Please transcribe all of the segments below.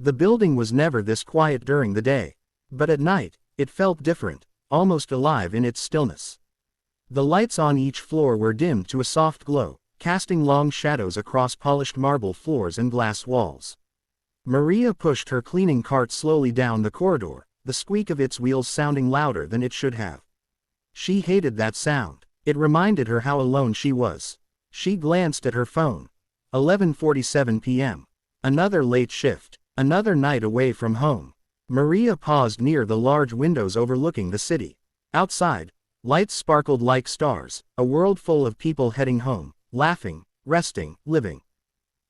The building was never this quiet during the day. But at night, it felt different, almost alive in its stillness. The lights on each floor were dimmed to a soft glow, casting long shadows across polished marble floors and glass walls. Maria pushed her cleaning cart slowly down the corridor, the squeak of its wheels sounding louder than it should have. She hated that sound. It reminded her how alone she was. She glanced at her phone. 11:47 p.m. Another late shift. Another night away from home. Maria paused near the large windows overlooking the city. Outside, lights sparkled like stars, a world full of people heading home, laughing, resting, living.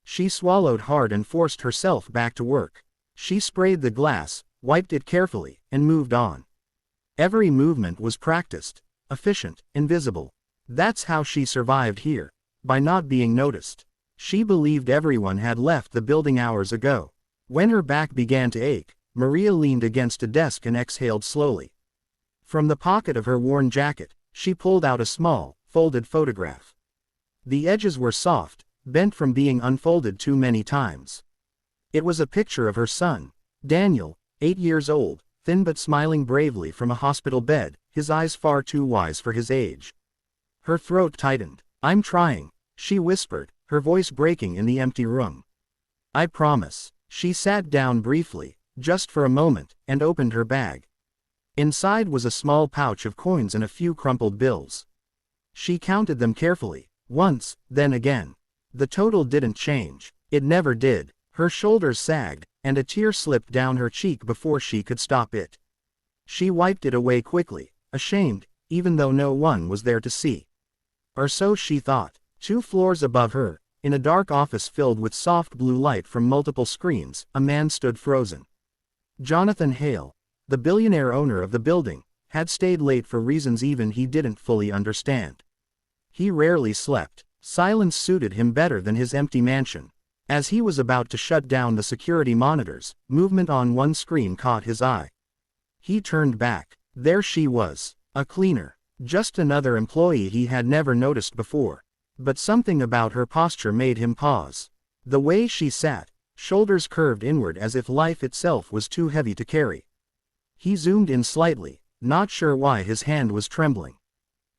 She swallowed hard and forced herself back to work. She sprayed the glass, wiped it carefully, and moved on. Every movement was practiced, efficient, invisible. That's how she survived here, by not being noticed. She believed everyone had left the building hours ago. When her back began to ache, Maria leaned against a desk and exhaled slowly. From the pocket of her worn jacket, she pulled out a small, folded photograph. The edges were soft, bent from being unfolded too many times. It was a picture of her son, Daniel, 8 years old, thin but smiling bravely from a hospital bed, his eyes far too wise for his age. Her throat tightened. "I'm trying," she whispered, her voice breaking in the empty room. "I promise." She sat down briefly, just for a moment, and opened her bag. Inside was a small pouch of coins and a few crumpled bills. She counted them carefully, once, then again. The total didn't change. It never did. Her shoulders sagged, and a tear slipped down her cheek before she could stop it. She wiped it away quickly, ashamed, even though no one was there to see. Or so she thought. 2 floors above her, in a dark office filled with soft blue light from multiple screens, a man stood frozen. Jonathan Hale, the billionaire owner of the building, had stayed late for reasons even he didn't fully understand. He rarely slept. Silence suited him better than his empty mansion. As he was about to shut down the security monitors, movement on one screen caught his eye. He turned back. There she was, a cleaner. Just another employee he had never noticed before. But something about her posture made him pause. The way she sat, shoulders curved inward as if life itself was too heavy to carry. He zoomed in slightly, not sure why his hand was trembling.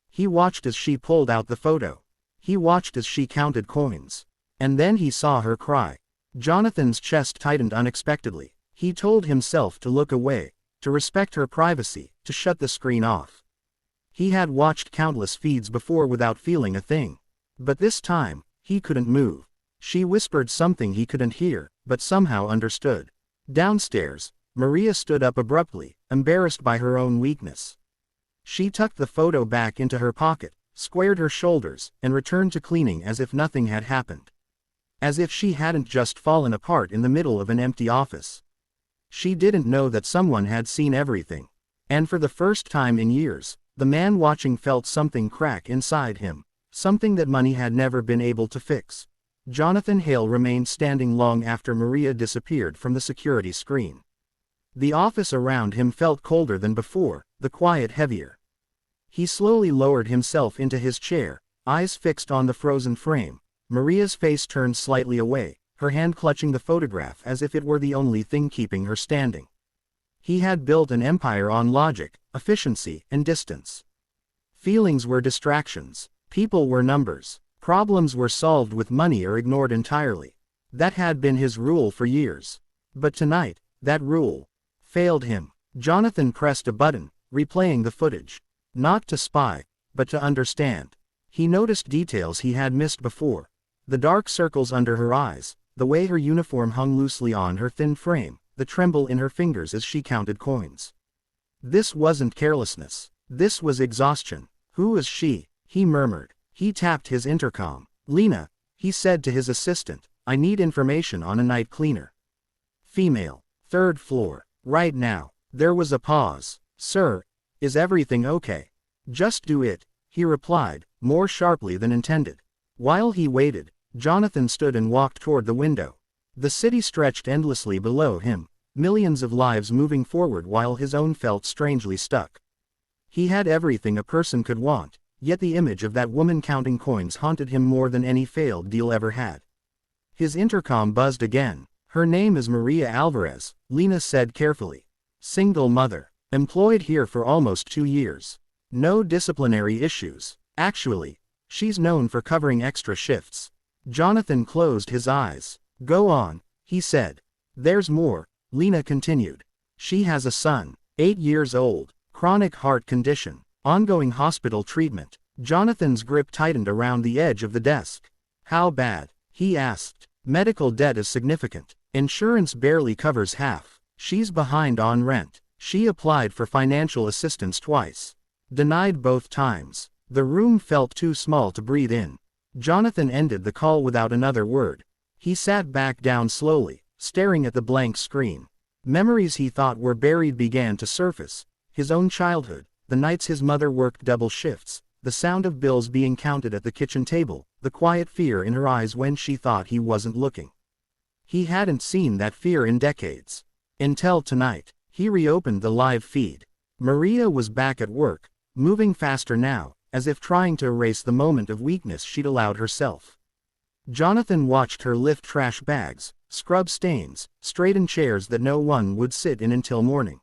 He watched as she pulled out the photo. He watched as she counted coins. And then he saw her cry. Jonathan's chest tightened unexpectedly. He told himself to look away, to respect her privacy, to shut the screen off. He had watched countless feeds before without feeling a thing. But this time, he couldn't move. She whispered something he couldn't hear, but somehow understood. Downstairs, Maria stood up abruptly, embarrassed by her own weakness. She tucked the photo back into her pocket, squared her shoulders, and returned to cleaning as if nothing had happened. As if she hadn't just fallen apart in the middle of an empty office. She didn't know that someone had seen everything. And for the first time in years, the man watching felt something crack inside him. Something that money had never been able to fix. Jonathan Hale remained standing long after Maria disappeared from the security screen. The office around him felt colder than before, the quiet heavier. He slowly lowered himself into his chair, eyes fixed on the frozen frame. Maria's face turned slightly away, her hand clutching the photograph as if it were the only thing keeping her standing. He had built an empire on logic, efficiency, and distance. Feelings were distractions. People were numbers. Problems were solved with money or ignored entirely. That had been his rule for years. But tonight, that rule failed him. Jonathan pressed a button, replaying the footage. Not to spy, but to understand. He noticed details he had missed before. The dark circles under her eyes, the way her uniform hung loosely on her thin frame, the tremble in her fingers as she counted coins. This wasn't carelessness. This was exhaustion. Who was she? He murmured. He tapped his intercom. "Lena," he said to his assistant, "I need information on a night cleaner. Female. 3rd floor. Right now." There was a pause. "Sir, is everything okay?" "Just do it," he replied, more sharply than intended. While he waited, Jonathan stood and walked toward the window. The city stretched endlessly below him, millions of lives moving forward while his own felt strangely stuck. He had everything a person could want. Yet the image of that woman counting coins haunted him more than any failed deal ever had. His intercom buzzed again. Her name is Maria Alvarez, Lena said carefully. Single mother. Employed here for almost 2 years. No disciplinary issues. Actually, she's known for covering extra shifts. Jonathan closed his eyes. Go on, he said. There's more, Lena continued. She has a son, 8 years old, chronic heart condition, ongoing hospital treatment. Jonathan's grip tightened around the edge of the desk. How bad? He asked. Medical debt is significant. Insurance barely covers half. She's behind on rent. She applied for financial assistance twice. Denied both times. The room felt too small to breathe in. Jonathan ended the call without another word. He sat back down slowly, staring at the blank screen. Memories he thought were buried began to surface. His own childhood, the nights his mother worked double shifts, the sound of bills being counted at the kitchen table, the quiet fear in her eyes when she thought he wasn't looking. He hadn't seen that fear in decades. Until tonight. He reopened the live feed. Maria was back at work, moving faster now, as if trying to erase the moment of weakness she'd allowed herself. Jonathan watched her lift trash bags, scrub stains, straighten chairs that no one would sit in until morning.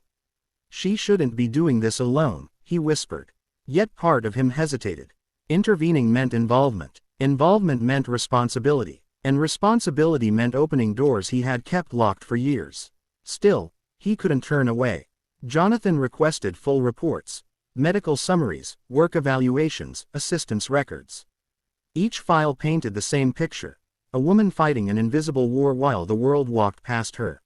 She shouldn't be doing this alone, he whispered. Yet part of him hesitated. Intervening meant involvement. Involvement meant responsibility. And responsibility meant opening doors he had kept locked for years. Still, he couldn't turn away. Jonathan requested full reports, medical summaries, work evaluations, assistance records. Each file painted the same picture: a woman fighting an invisible war while the world walked past her.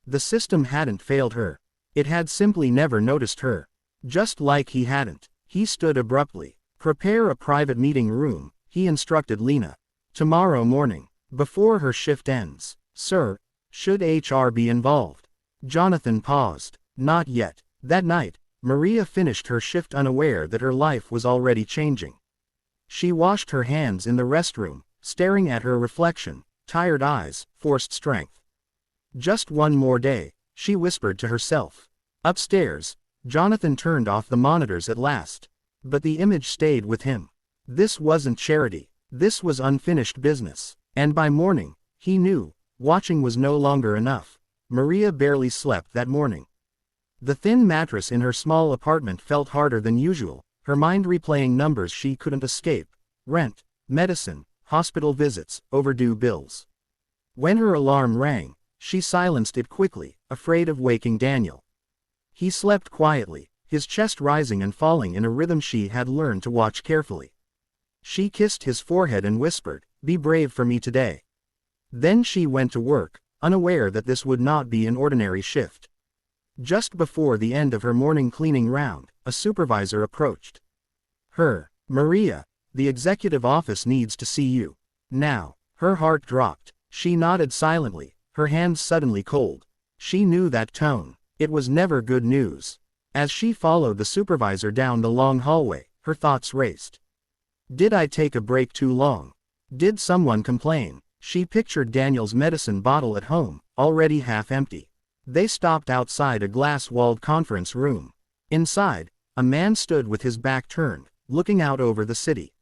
The system hadn't failed her. It had simply never noticed her. Just like he hadn't. He stood abruptly. Prepare a private meeting room, he instructed Lena. Tomorrow morning, before her shift ends. Sir, should HR be involved? Jonathan paused. Not yet. That night, Maria finished her shift unaware that her life was already changing. She washed her hands in the restroom, staring at her reflection, tired eyes, forced strength. Just one more day, she whispered to herself. Upstairs, Jonathan turned off the monitors at last. But the image stayed with him. This wasn't charity. This was unfinished business. And by morning, he knew, watching was no longer enough. Maria barely slept that morning. The thin mattress in her small apartment felt harder than usual, her mind replaying numbers she couldn't escape. Rent, medicine, hospital visits, overdue bills. When her alarm rang, she silenced it quickly, afraid of waking Daniel. He slept quietly, his chest rising and falling in a rhythm she had learned to watch carefully. She kissed his forehead and whispered, "Be brave for me today." Then she went to work, unaware that this would not be an ordinary shift. Just before the end of her morning cleaning round, a supervisor approached her. "Maria, the executive office needs to see you. Now." Her heart dropped. She nodded silently, her hands suddenly cold. She knew that tone. It was never good news. As she followed the supervisor down the long hallway, her thoughts raced. Did I take a break too long? Did someone complain? She pictured Daniel's medicine bottle at home, already half empty. They stopped outside a glass-walled conference room. Inside, a man stood with his back turned, looking out over the city.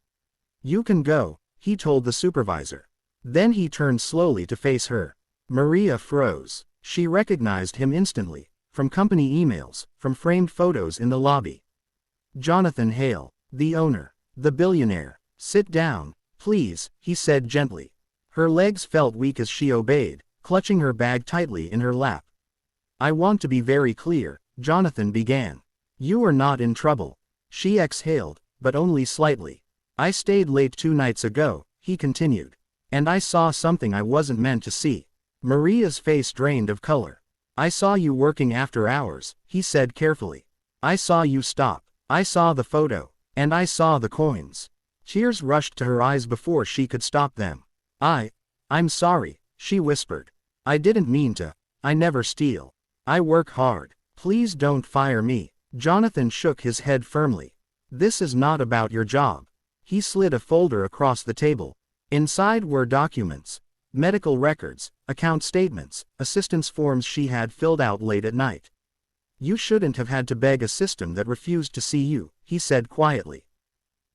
"You can go," he told the supervisor. Then he turned slowly to face her. Maria froze. She recognized him instantly, from company emails, from framed photos in the lobby. Jonathan Hale, the owner, the billionaire. "Sit down, please," he said gently. Her legs felt weak as she obeyed, clutching her bag tightly in her lap. "I want to be very clear," Jonathan began. "You are not in trouble." She exhaled, but only slightly. "I stayed late 2 nights ago," he continued. "And I saw something I wasn't meant to see." Maria's face drained of color. "I saw you working after hours," he said carefully. "I saw you stop. I saw the photo. And I saw the coins." Tears rushed to her eyes before she could stop them. I'm sorry," she whispered. "I didn't mean to. I never steal. I work hard. Please don't fire me." Jonathan shook his head firmly. "This is not about your job." He slid a folder across the table. Inside were documents, medical records, account statements, assistance forms she had filled out late at night. "You shouldn't have had to beg a system that refused to see you," he said quietly.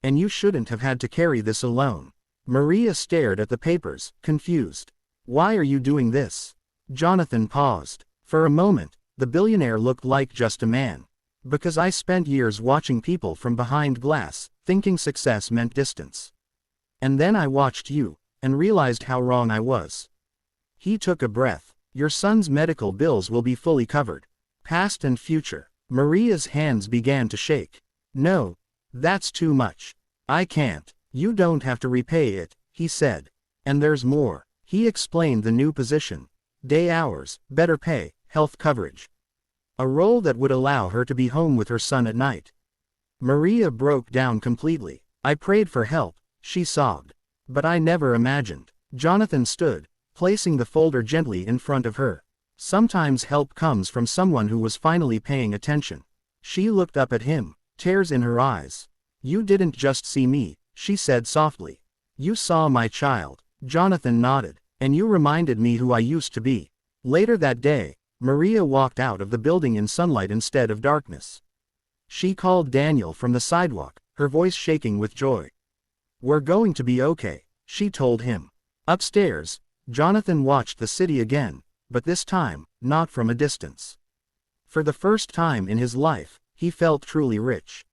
"And you shouldn't have had to carry this alone." Maria stared at the papers, confused. "Why are you doing this?" Jonathan paused. For a moment, the billionaire looked like just a man. Because I spent years watching people from behind glass, thinking success meant distance. And then I watched you, and realized how wrong I was. He took a breath. Your son's medical bills will be fully covered. Past and future. Maria's hands began to shake. No, that's too much. I can't. You don't have to repay it, he said. And there's more. He explained the new position. Day hours, better pay, health coverage. A role that would allow her to be home with her son at night. Maria broke down completely. I prayed for help, she sobbed. But I never imagined. Jonathan stood, placing the folder gently in front of her. Sometimes help comes from someone who was finally paying attention. She looked up at him, tears in her eyes. You didn't just see me, she said softly. You saw my child. Jonathan nodded. And you reminded me who I used to be. Later that day, Maria walked out of the building in sunlight instead of darkness. She called Daniel from the sidewalk, her voice shaking with joy. We're going to be okay, she told him. Upstairs, Jonathan watched the city again, but this time, not from a distance. For the first time in his life, he felt truly rich.